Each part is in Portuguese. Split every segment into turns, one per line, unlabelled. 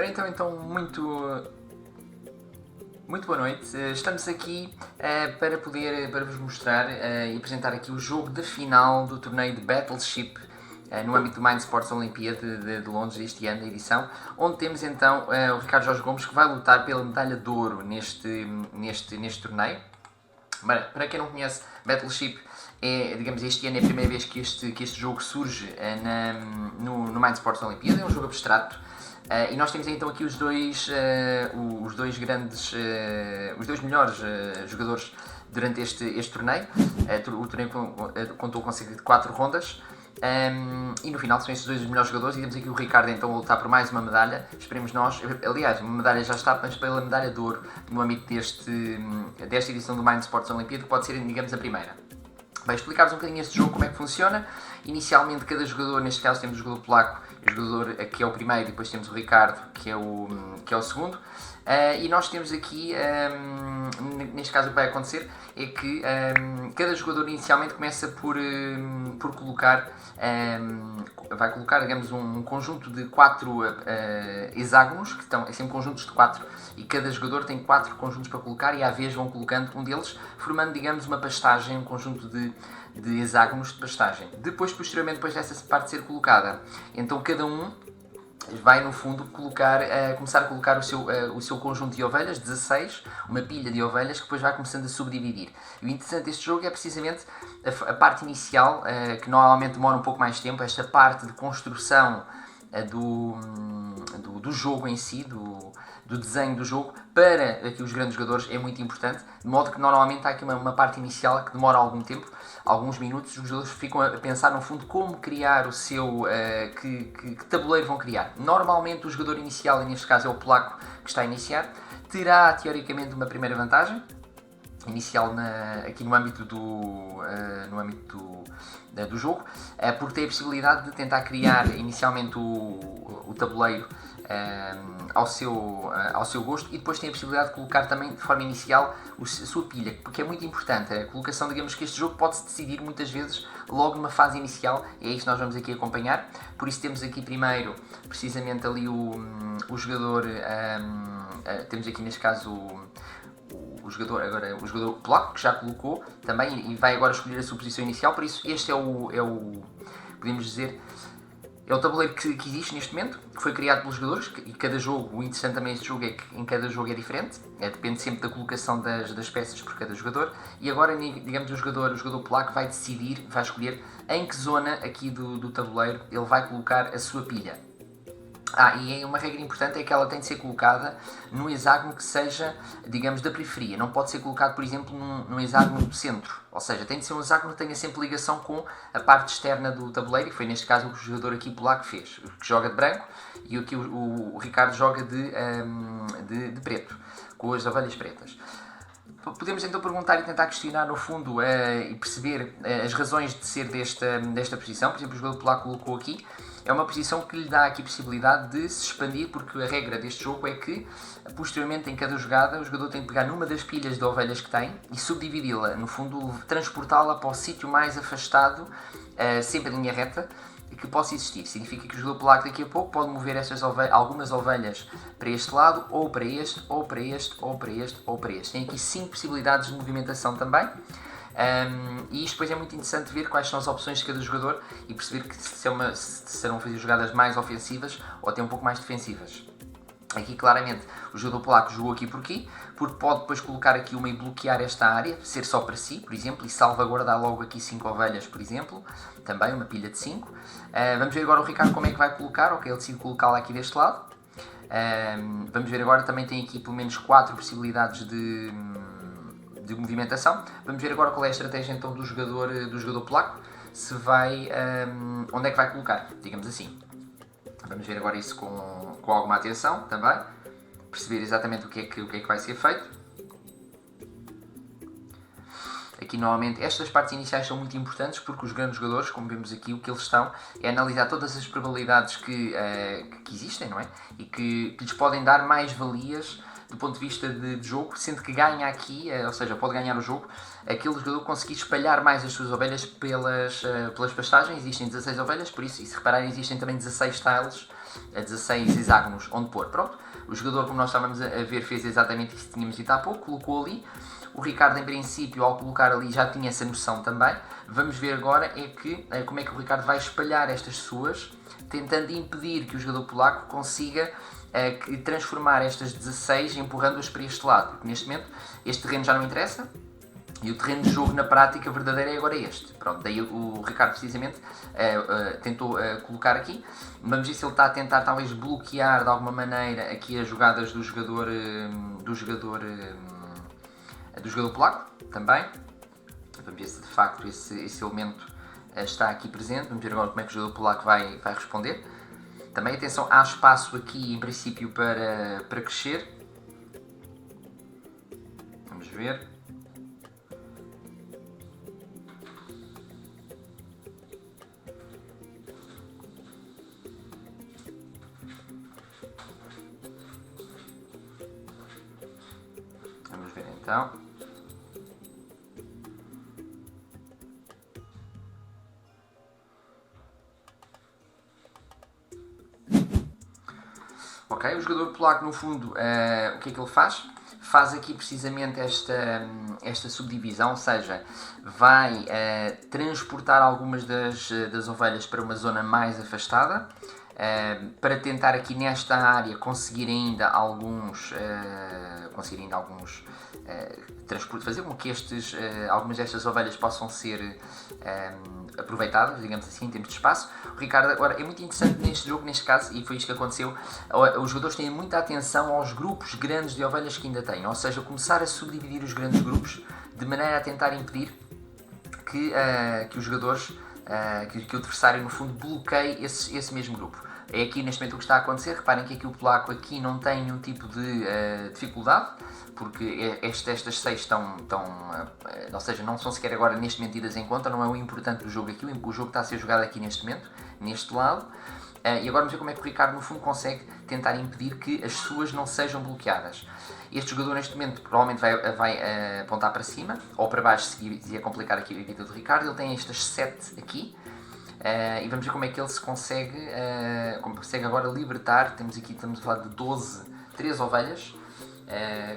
Ora então muito boa noite. Estamos aqui para vos mostrar e apresentar aqui o jogo de final do torneio de Battleship no âmbito do Mind Sports Olympiad de Londres este ano, da edição, onde temos então o Ricardo Jorge Gomes, que vai lutar pela medalha de ouro neste torneio. Para quem não conhece, Battleship digamos, este ano é a primeira vez que este jogo surge no Mind Sports Olympiad. É um jogo abstrato. E nós temos então aqui os dois melhores jogadores durante este torneio. O torneio contou com cerca de 4 rondas. E no final são estes dois os melhores jogadores e temos aqui o Ricardo então a lutar por mais uma medalha. Esperemos nós, aliás, uma medalha já está, mas pela medalha de ouro no âmbito desta edição do Mind Sports Olympiad, que pode ser, digamos, a primeira. Vai explicar-vos um bocadinho este jogo, como é que funciona. Inicialmente, cada jogador, neste caso temos o jogador polaco, o jogador que é o primeiro, e depois temos o Ricardo, que é o segundo. E nós temos aqui, neste caso o que vai acontecer é que cada jogador inicialmente começa por colocar, vai colocar, digamos, um conjunto de 4 hexágonos, que estão sempre conjuntos de 4, e cada jogador tem 4 conjuntos para colocar e à vez vão colocando um deles, formando, digamos, uma pastagem, um conjunto de hexágonos de pastagem. Posteriormente, depois dessa parte ser colocada, então cada um vai no fundo começar a colocar o seu conjunto de ovelhas, 16, uma pilha de ovelhas que depois vai começando a subdividir. E o interessante deste jogo é precisamente a parte inicial, que normalmente demora um pouco mais de tempo, esta parte de construção do jogo em si, do desenho do jogo, para aqui os grandes jogadores é muito importante, de modo que normalmente há aqui uma parte inicial que demora algum tempo, alguns minutos, os jogadores ficam a pensar no fundo como criar o seu, que tabuleiro vão criar. Normalmente o jogador inicial, e neste caso é o polaco que está a iniciar, terá teoricamente uma primeira vantagem, inicial aqui no âmbito do jogo, porque tem a possibilidade de tentar criar inicialmente o tabuleiro ao seu gosto, e depois tem a possibilidade de colocar também de forma inicial a sua pilha, porque é muito importante a colocação. Digamos que este jogo pode-se decidir muitas vezes logo numa fase inicial, e é isso que nós vamos aqui acompanhar. Por isso temos aqui primeiro precisamente ali o jogador, temos aqui neste caso o jogador polaco, que já colocou também e vai agora escolher a sua posição inicial. Por isso este podemos dizer, é o tabuleiro que existe neste momento, que foi criado pelos jogadores, e cada jogo, o interessante também deste jogo é que em cada jogo é diferente, depende sempre da colocação das peças por cada jogador, e agora, digamos, o jogador polaco vai decidir, vai escolher em que zona aqui do tabuleiro ele vai colocar a sua pilha. E uma regra importante é que ela tem de ser colocada num hexágono que seja, digamos, da periferia. Não pode ser colocado, por exemplo, num hexágono do centro. Ou seja, tem de ser um hexágono que tenha sempre ligação com a parte externa do tabuleiro, e foi neste caso o que o jogador aqui polaco fez, que joga de branco, e aqui o Ricardo joga de preto, com as ovelhas pretas. Podemos então perguntar e tentar questionar no fundo e perceber as razões de ser desta posição. Por exemplo, o jogador polaco colocou aqui, é uma posição que lhe dá aqui a possibilidade de se expandir, porque a regra deste jogo é que, posteriormente, em cada jogada, o jogador tem de pegar numa das pilhas de ovelhas que tem e subdividi-la, no fundo, transportá-la para o sítio mais afastado, sempre em linha reta, que possa existir. Significa que o jogador polaco daqui a pouco pode mover algumas ovelhas para este lado, ou para este, ou para este, ou para este, ou para este. Tem aqui 5 possibilidades de movimentação também. E isto depois é muito interessante ver quais são as opções de cada jogador e perceber que serão fazer jogadas mais ofensivas ou até um pouco mais defensivas. Aqui claramente o jogador polaco jogou aqui porque pode depois colocar aqui uma e bloquear esta área, ser só para si, por exemplo, e salvaguardar logo aqui 5 ovelhas, por exemplo, também uma pilha de 5. Vamos ver agora o Ricardo como é que vai colocar, ok, ele decide colocá-la aqui deste lado. Vamos ver agora, também tem aqui pelo menos 4 possibilidades de movimentação. Vamos ver agora qual é a estratégia então do jogador polaco, se vai, onde é que vai colocar, digamos assim. Vamos ver agora isso com alguma atenção também, perceber exatamente o que é que vai ser feito. Aqui normalmente estas partes iniciais são muito importantes, porque os grandes jogadores, como vemos aqui, o que eles estão é analisar todas as probabilidades que existem, não é? E que lhes podem dar mais valias do ponto de vista de jogo, sendo que ganha aqui, ou seja, pode ganhar o jogo, aquele jogador conseguir espalhar mais as suas ovelhas pelas pastagens. Existem 16 ovelhas, por isso, e se repararem, existem também 16 tiles, 16 hexágonos onde pôr. Pronto, o jogador, como nós estávamos a ver, fez exatamente isso que tínhamos dito há pouco, colocou ali. O Ricardo, em princípio, ao colocar ali, já tinha essa noção também. Vamos ver agora como é que o Ricardo vai espalhar estas suas, tentando impedir que o jogador polaco consiga transformar estas 16, empurrando-as para este lado. Porque neste momento, este terreno já não interessa, e o terreno de jogo na prática verdadeira é agora este. Pronto, daí o Ricardo precisamente tentou colocar aqui. Vamos ver se ele está a tentar talvez bloquear de alguma maneira aqui as jogadas do jogador polaco também. Vamos ver se de facto esse elemento está aqui presente. Vamos ver agora como é que o jogador polaco vai responder. Também atenção, há espaço aqui em princípio para crescer. Vamos ver. Vamos ver então. Ok, o jogador polaco no fundo, o que é que ele faz? Faz aqui precisamente esta subdivisão, ou seja, vai transportar algumas das ovelhas para uma zona mais afastada, para tentar aqui nesta área conseguir ainda alguns fazer com que algumas destas ovelhas possam ser aproveitadas, digamos assim, em termos de espaço. O Ricardo agora é muito interessante neste jogo, neste caso, e foi isto que aconteceu. Os jogadores têm muita atenção aos grupos grandes de ovelhas que ainda têm, ou seja, começar a subdividir os grandes grupos de maneira a tentar impedir que os jogadores, que o adversário no fundo bloqueie esse mesmo grupo. É aqui neste momento o que está a acontecer. Reparem que aqui o polaco aqui não tem nenhum tipo de dificuldade, porque estas 6 estão ou seja, não são sequer agora neste momento tidas em conta, não é o importante do jogo aqui, o jogo está a ser jogado aqui neste momento, neste lado. E agora vamos ver como é que o Ricardo no fundo consegue tentar impedir que as suas não sejam bloqueadas. Este jogador neste momento provavelmente vai apontar para cima, ou para baixo se ia complicar aqui a vida do Ricardo. Ele tem estas 7 aqui. E vamos ver como é que ele se consegue agora libertar. Estamos a falar de 13 ovelhas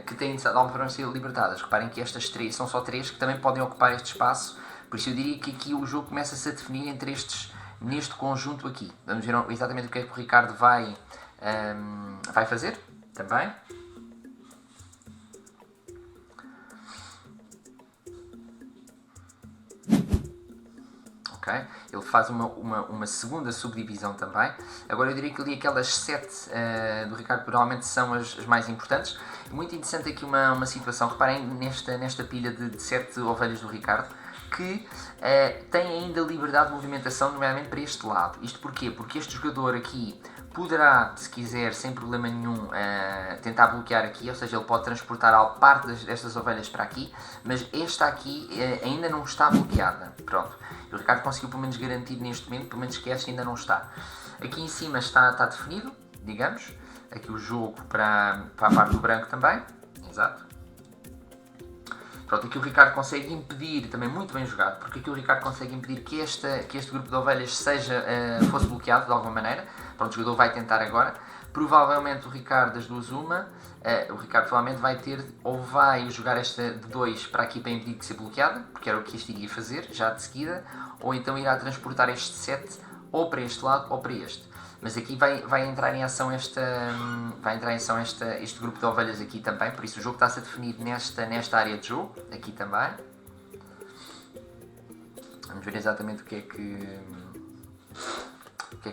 que têm de alguma forma ser libertadas. Reparem que estas 3 são só 3 que também podem ocupar este espaço, por isso eu diria que aqui o jogo começa-se a definir entre neste conjunto aqui. Vamos ver exatamente o que é que o Ricardo vai fazer também. Okay. Ele faz uma segunda subdivisão também. Agora eu diria que ali aquelas 7 do Ricardo provavelmente são as mais importantes. Muito interessante aqui uma situação, reparem nesta pilha de 7 ovelhas do Ricardo, que tem ainda liberdade de movimentação, nomeadamente para este lado. Isto porquê? Porque este jogador aqui poderá, se quiser, sem problema nenhum, tentar bloquear aqui, ou seja, ele pode transportar parte destas ovelhas para aqui, mas esta aqui ainda não está bloqueada. Pronto. O Ricardo conseguiu pelo menos garantir neste momento, pelo menos que esta ainda não está. Aqui em cima está definido, digamos. Aqui o jogo para a parte do branco também. Exato. Pronto, aqui o Ricardo consegue impedir, também muito bem jogado, porque aqui o Ricardo consegue impedir que este grupo de ovelhas fosse bloqueado de alguma maneira. Pronto, o jogador vai tentar agora. Provavelmente o Ricardo, das duas uma, o Ricardo provavelmente vai ter, ou vai jogar esta de 2 para aqui para impedir de ser bloqueada, porque era o que este iria fazer, já de seguida, ou então irá transportar este 7 ou para este lado ou para este. Mas aqui vai entrar em ação este grupo de ovelhas aqui também, por isso o jogo está-se a definir nesta área de jogo, aqui também. Vamos ver exatamente o que é que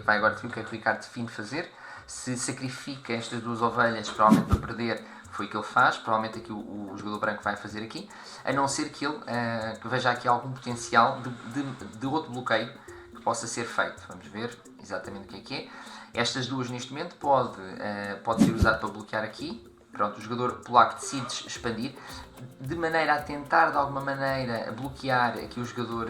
vai agora definir, o que é que o Ricardo define fazer. Se sacrifica estas duas ovelhas, provavelmente para perder, foi o que ele faz. Provavelmente aqui o jogador branco vai fazer aqui, a não ser que ele que veja aqui algum potencial de outro bloqueio que possa ser feito. Vamos ver exatamente o que é. Estas duas neste momento pode ser usado para bloquear aqui. Pronto, o jogador polaco decide expandir de maneira a tentar de alguma maneira bloquear aqui o jogador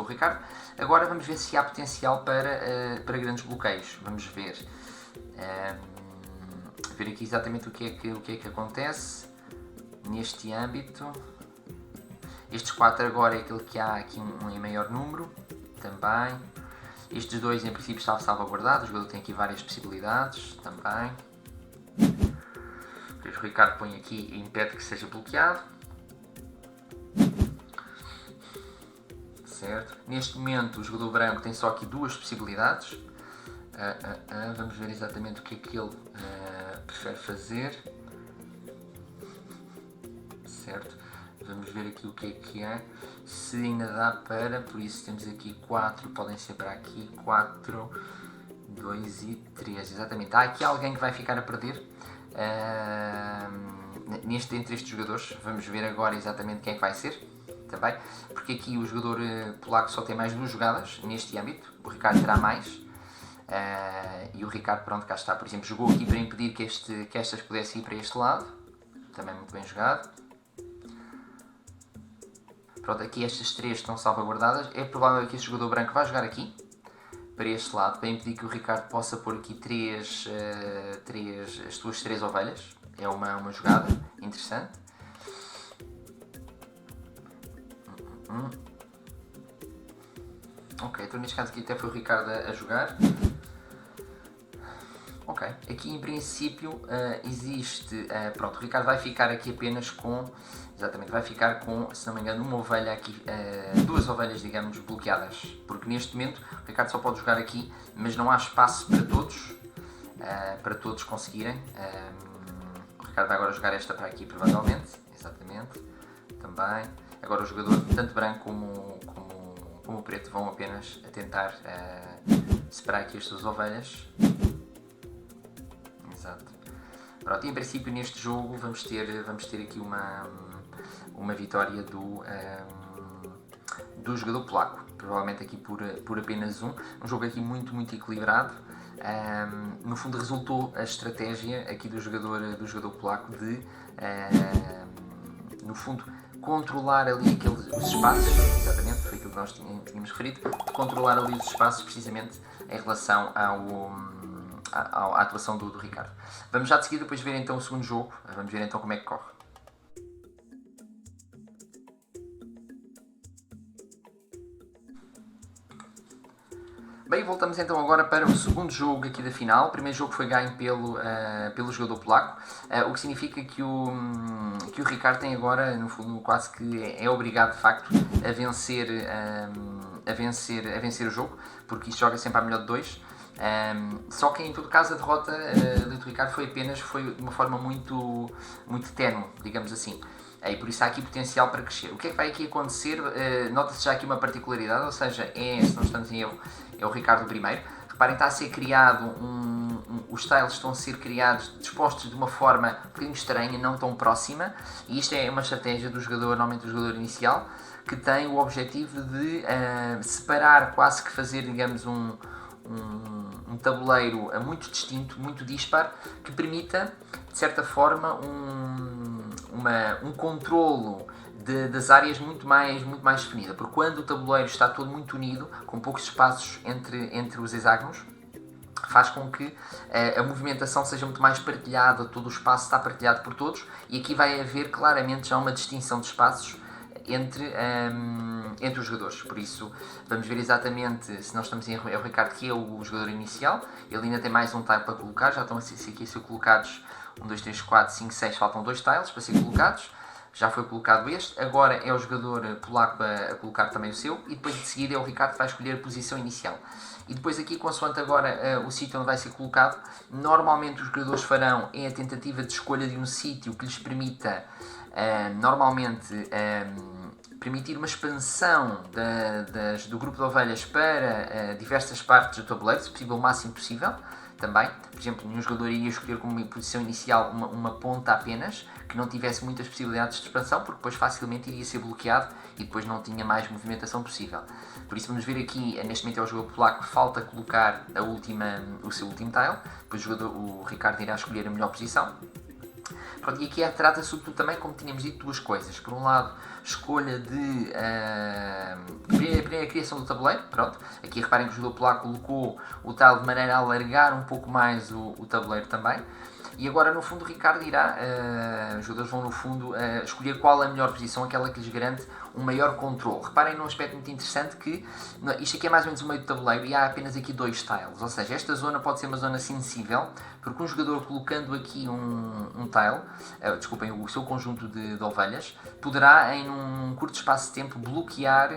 Ricardo. Agora vamos ver se há potencial para grandes bloqueios. Vamos ver. ver aqui exatamente o que é que acontece neste âmbito. Estes 4 agora é aquele que há aqui um em maior número, também. Estes 2 em princípio estão salvaguardados, o jogador tem aqui várias possibilidades, também. Depois o Ricardo põe aqui e impede que seja bloqueado. Certo. Neste momento o jogador branco tem só aqui 2 possibilidades. Vamos ver exatamente o que é que ele prefere fazer. Certo. Vamos ver aqui o que é. Se ainda dá para, por isso temos aqui 4, podem ser para aqui 4, 2 e 3, exatamente. Há aqui alguém que vai ficar a perder entre estes jogadores. Vamos ver agora exatamente quem é que vai ser, também, porque aqui o jogador polaco só tem mais 2 jogadas neste âmbito, o Ricardo terá mais. E o Ricardo, pronto, cá está, por exemplo, jogou aqui para impedir que estas pudessem ir para este lado, também muito bem jogado. Pronto, aqui estas 3 estão salvaguardadas. É provável que este jogador branco vá jogar aqui, para este lado, para impedir que o Ricardo possa pôr aqui as suas 3 ovelhas. É uma jogada interessante. Ok, então neste caso aqui até foi o Ricardo a jogar. Ok, aqui em princípio existe, pronto, o Ricardo vai ficar aqui apenas com, exatamente, vai ficar com, se não me engano, uma ovelha aqui, 2 ovelhas, digamos, bloqueadas, porque neste momento o Ricardo só pode jogar aqui, mas não há espaço para todos conseguirem. O Ricardo vai agora jogar esta para aqui, provavelmente, exatamente, também. Agora o jogador, tanto branco como o preto, vão apenas a tentar separar aqui as suas ovelhas. Exato. Pronto, e em princípio neste jogo vamos ter aqui uma vitória do jogador polaco, provavelmente aqui por apenas um jogo aqui muito equilibrado. No fundo resultou a estratégia aqui do jogador polaco de no fundo controlar ali os espaços, exatamente, foi aquilo que nós tínhamos referido, de controlar ali os espaços precisamente em relação à atuação do Ricardo. Vamos já de seguida depois ver então o segundo jogo, vamos ver então como é que corre. Bem, voltamos então agora para o segundo jogo aqui da final. O primeiro jogo foi ganho pelo jogador polaco, o que significa que o Ricardo tem agora, no fundo, quase que é obrigado de facto a vencer o jogo, porque isto joga sempre à melhor de 2. Só que em todo caso a derrota do Ricardo foi de uma forma muito ténue, digamos assim. E por isso há aqui potencial para crescer. O que é que vai aqui acontecer? Nota-se já aqui uma particularidade, ou seja, se não estamos em erro, é o Ricardo primeiro. Reparem, está a ser criado os tiles estão a ser criados, dispostos de uma forma um bocadinho estranha, não tão próxima, e isto é uma estratégia do jogador, normalmente do jogador inicial, que tem o objetivo de separar, quase que fazer, digamos, um tabuleiro muito distinto, muito dispar, que permita, de certa forma, um controlo das áreas muito mais definida, porque quando o tabuleiro está todo muito unido, com poucos espaços entre os hexágonos, faz com que a movimentação seja muito mais partilhada, todo o espaço está partilhado por todos, e aqui vai haver claramente já uma distinção de espaços entre os jogadores. Por isso vamos ver exatamente, se nós estamos em erro, é o Ricardo que é o jogador inicial, ele ainda tem mais um tile para colocar, já estão aqui a ser colocados 1, 2, 3, 4, 5, 6, faltam 2 tiles para ser colocados, já foi colocado este, agora é o jogador polaco a colocar também o seu, e depois de seguida é o Ricardo que vai escolher a posição inicial. E depois aqui, consoante agora o sítio onde vai ser colocado, normalmente os jogadores farão a tentativa de escolha de um sítio que lhes permita permitir uma expansão do grupo de ovelhas para diversas partes do tabuleiro, se possível o máximo possível também. Por exemplo, nenhum jogador iria escolher como posição inicial uma ponta apenas, que não tivesse muitas possibilidades de expansão, porque depois facilmente iria ser bloqueado e depois não tinha mais movimentação possível. Por isso vamos ver aqui, neste momento é o jogador polaco que falta colocar o seu último tile, depois o Ricardo irá escolher a melhor posição. Pronto, e aqui trata sobretudo também, como tínhamos dito, duas coisas. Por um lado, escolha de primeira criação do tabuleiro. Pronto, aqui reparem que o jogador polaco colocou o tile de maneira a alargar um pouco mais o tabuleiro também. E agora no fundo o Ricardo irá, os jogadores vão no fundo escolher qual é a melhor posição, aquela que lhes garante um maior controle. Reparem num aspecto muito interessante que isto aqui é mais ou menos o meio do tabuleiro e há apenas aqui 2 tiles, ou seja, esta zona pode ser uma zona sensível, porque um jogador colocando aqui um tile, desculpem, o seu conjunto de ovelhas, poderá em um curto espaço de tempo bloquear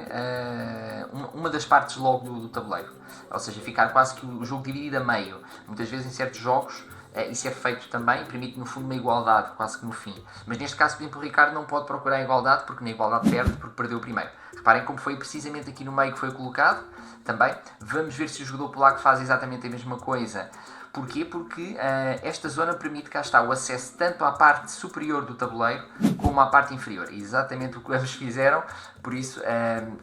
uma das partes logo do tabuleiro, ou seja, ficar quase que o jogo dividido a meio. Muitas vezes em certos jogos isso é feito também, permite no fundo uma igualdade, quase que no fim. Mas neste caso, por exemplo, o Ricardo não pode procurar a igualdade, porque na igualdade perde, porque perdeu o primeiro. Reparem como foi precisamente aqui no meio que foi colocado, também. Vamos ver se o jogador polaco faz exatamente a mesma coisa. Porquê? Porque esta zona permite, cá está, o acesso tanto à parte superior do tabuleiro como à parte inferior. Exatamente o que ambos fizeram, por isso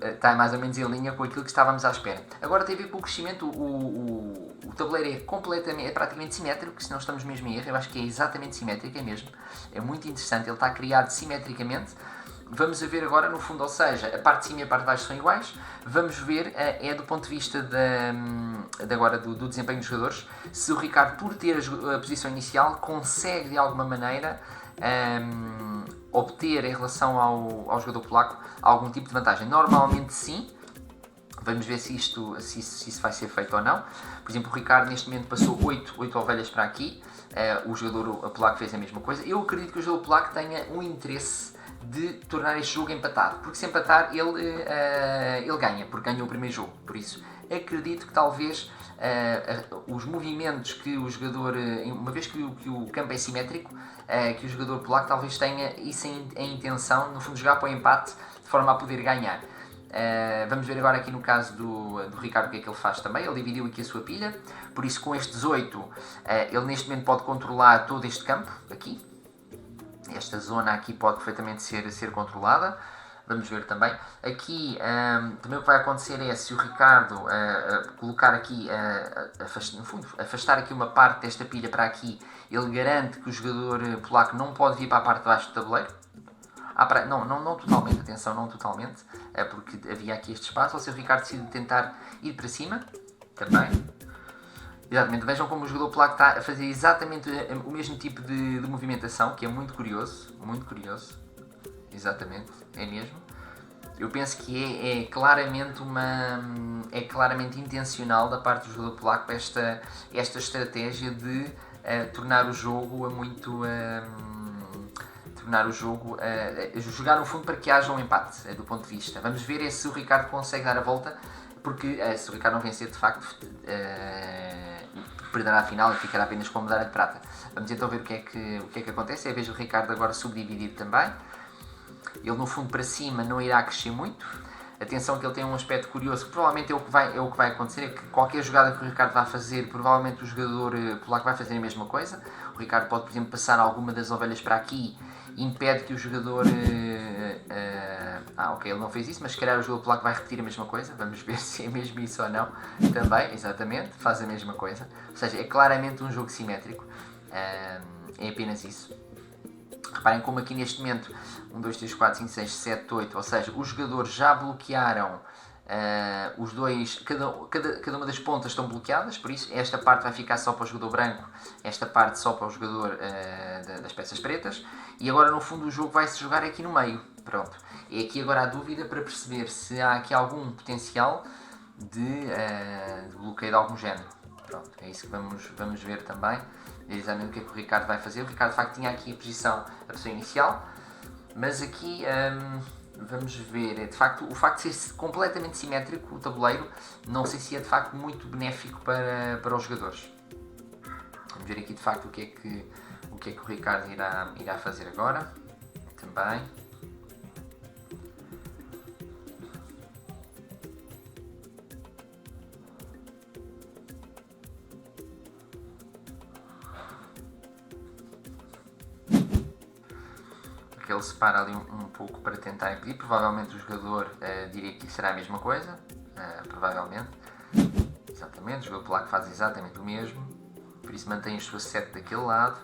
está mais ou menos em linha com aquilo que estávamos à espera. Agora tem a ver com o crescimento, o tabuleiro é praticamente simétrico, se não estamos mesmo em erro, eu acho que é exatamente simétrico, é mesmo. É muito interessante, ele está criado simetricamente. Vamos ver agora no fundo, ou seja, a parte de cima e a parte de baixo são iguais. Vamos ver, do ponto de vista agora do desempenho dos jogadores, se o Ricardo, por ter a posição inicial, consegue de alguma maneira obter em relação ao jogador polaco algum tipo de vantagem. Normalmente sim. Vamos ver se isso vai ser feito ou não. Por exemplo, o Ricardo neste momento passou 8 ovelhas para aqui. O jogador polaco fez a mesma coisa. Eu acredito que o jogador polaco tenha um interesse de tornar este jogo empatado, porque se empatar ele ganha, porque ganhou o primeiro jogo. Por isso acredito que talvez os movimentos que o jogador, uma vez que o campo é simétrico, que o jogador polaco talvez tenha isso em intenção, no fundo jogar para o empate de forma a poder ganhar. Vamos ver agora aqui no caso do Ricardo o que é que ele faz também. Ele dividiu aqui a sua pilha, por isso com estes 8 ele neste momento pode controlar todo este campo aqui. Esta zona aqui pode perfeitamente ser controlada. Vamos ver também. Aqui também o que vai acontecer é, se o Ricardo colocar aqui, no fundo, afastar aqui uma parte desta pilha para aqui, ele garante que o jogador polaco não pode vir para a parte de baixo do tabuleiro. Não totalmente, atenção, não totalmente, porque havia aqui este espaço. Ou se o Ricardo decide tentar ir para cima, também. Exatamente, vejam como o jogador polaco está a fazer exatamente o mesmo tipo de movimentação, que é muito curioso, exatamente, é mesmo. Eu penso que é claramente intencional da parte do jogador polaco esta estratégia de tornar o jogo jogar no fundo para que haja um empate, do ponto de vista. Vamos ver se o Ricardo consegue dar a volta, porque se o Ricardo não vencer, de facto, perderá a final e ficará apenas com a medalha de prata. Vamos então ver o que é que acontece. Vejo o Ricardo agora subdividido também. Ele no fundo para cima não irá crescer muito. Atenção que ele tem um aspecto curioso, que provavelmente é o que vai acontecer, é que qualquer jogada que o Ricardo vai fazer, provavelmente o jogador polaco vai fazer a mesma coisa. O Ricardo pode, por exemplo, passar alguma das ovelhas para aqui, impede que o jogador... ok, ele não fez isso, mas se calhar o jogador polaco vai repetir a mesma coisa. Vamos ver se é mesmo isso ou não. Também, exatamente, faz a mesma coisa. Ou seja, é claramente um jogo simétrico. É apenas isso. Reparem como aqui neste momento 1, 2, 3, 4, 5, 6, 7, 8, ou seja, os jogadores já bloquearam os dois, cada uma das pontas estão bloqueadas, por isso esta parte vai ficar só para o jogador branco, esta parte só para o jogador das peças pretas, e agora no fundo o jogo vai-se jogar aqui no meio. Pronto. É aqui agora a dúvida para perceber se há aqui algum potencial de bloqueio de algum género. Pronto, é isso que vamos ver também. É exatamente o que é que o Ricardo vai fazer. O Ricardo de facto tinha aqui a posição inicial, mas aqui vamos ver, de facto, o facto de ser completamente simétrico o tabuleiro, não sei se é de facto muito benéfico para os jogadores. Vamos ver aqui de facto o que é que o Ricardo irá fazer agora também. Ele separa ali um pouco para tentar impedir. Provavelmente o jogador diria que será a mesma coisa. Provavelmente. Exatamente. O jogador polaco faz exatamente o mesmo. Por isso mantém as suas 7 daquele lado.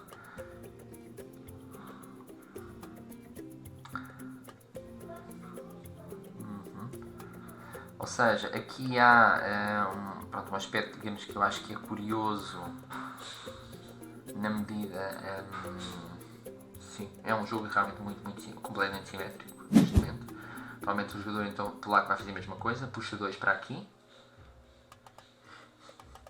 Ou seja, aqui há um aspecto, digamos, que eu acho que é curioso. na medida... sim, é um jogo realmente muito completamente simétrico neste momento. Provavelmente o jogador então polaco vai fazer a mesma coisa, puxa 2 para aqui.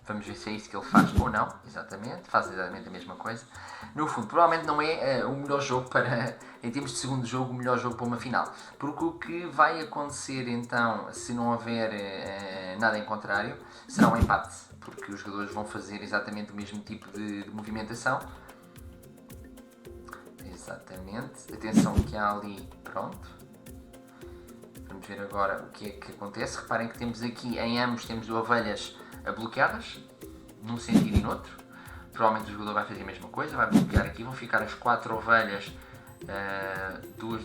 Vamos ver se é isso que ele faz ou não. Exatamente, faz exatamente a mesma coisa. No fundo, provavelmente não é o melhor jogo para, em termos de segundo jogo, o melhor jogo para uma final. Porque o que vai acontecer então, se não houver nada em contrário, será um empate. Porque os jogadores vão fazer exatamente o mesmo tipo de movimentação. Exatamente. Atenção que há ali, pronto. Vamos ver agora o que é que acontece. Reparem que temos aqui, em ambos, temos ovelhas bloqueadas, num sentido e no outro. Provavelmente o jogador vai fazer a mesma coisa, vai bloquear aqui, vão ficar as 4 ovelhas, duas,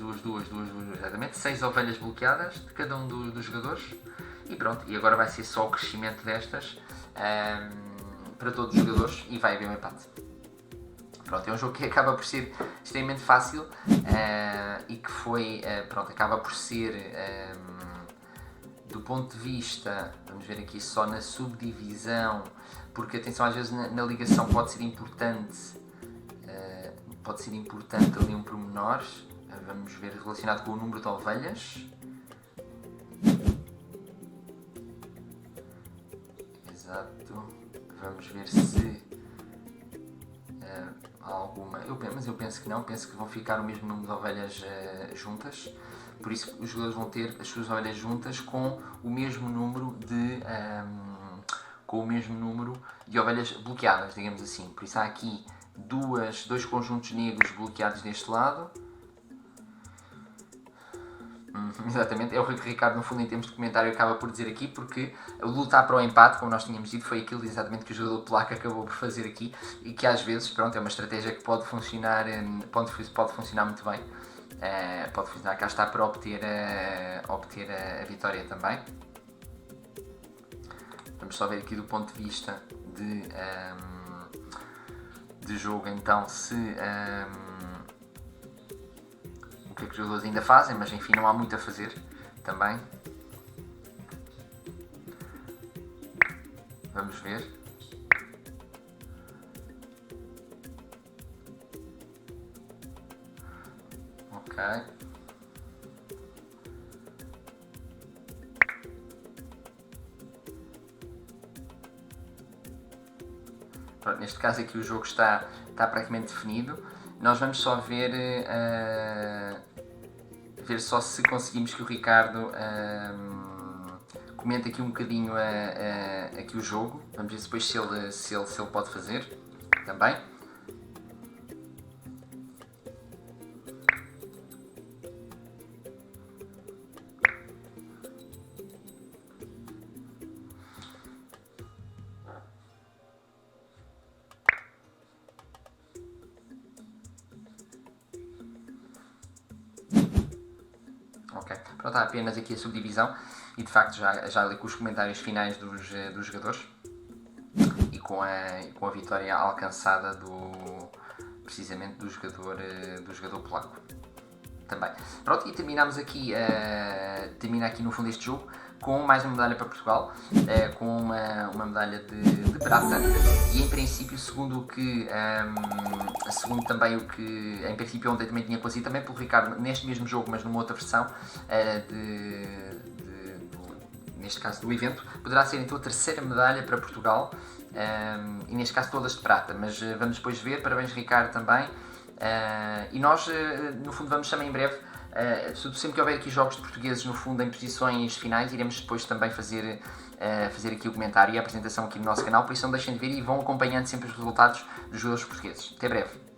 exatamente, 6 ovelhas bloqueadas de cada um dos jogadores. E pronto, e agora vai ser só o crescimento destas para todos os jogadores e vai haver um empate. Pronto, é um jogo que acaba por ser extremamente fácil e que foi, pronto, acaba por ser, do ponto de vista, vamos ver aqui só na subdivisão, porque atenção, às vezes na ligação pode ser importante ali um pormenor, vamos ver relacionado com o número de ovelhas. Exato, vamos ver se alguma, mas eu penso que não, penso que vão ficar o mesmo número de ovelhas juntas, por isso os jogadores vão ter as suas ovelhas juntas com o mesmo número de ovelhas bloqueadas, digamos assim. Por isso há aqui dois conjuntos negros bloqueados deste lado. Exatamente, é o que o Ricardo no fundo em termos de comentário acaba por dizer aqui, porque o lutar para o empate, como nós tínhamos dito, foi aquilo exatamente que o jogador polaco acabou por fazer aqui e que às vezes, pronto, é uma estratégia que pode funcionar muito bem, pode funcionar, cá está, para obter a vitória também. Vamos só ver aqui do ponto de vista de jogo então se o que é que os jogadores ainda fazem, mas enfim, não há muito a fazer também. Vamos ver. Ok. Pronto, neste caso aqui o jogo está praticamente definido. Nós vamos só ver só se conseguimos que o Ricardo comente aqui um bocadinho aqui o jogo. Vamos ver depois se ele pode fazer também. Ok, pronto, há apenas aqui a subdivisão e de facto já li com os comentários finais dos jogadores e com a vitória alcançada precisamente do jogador polaco também. Pronto, e terminamos aqui, termina aqui no fundo este jogo com mais uma medalha para Portugal, com uma medalha de prata e em princípio, segundo também o que em princípio ontem também tinha conseguido também pelo Ricardo neste mesmo jogo, mas numa outra versão neste caso do evento, poderá ser então a terceira medalha para Portugal e neste caso todas de prata, mas vamos depois ver. Parabéns Ricardo também. E nós no fundo vamos também em breve, sempre que houver aqui jogos de portugueses no fundo em posições finais, iremos depois também fazer aqui o comentário e a apresentação aqui no nosso canal, por isso não deixem de ver e vão acompanhando sempre os resultados dos jogadores portugueses. Até breve.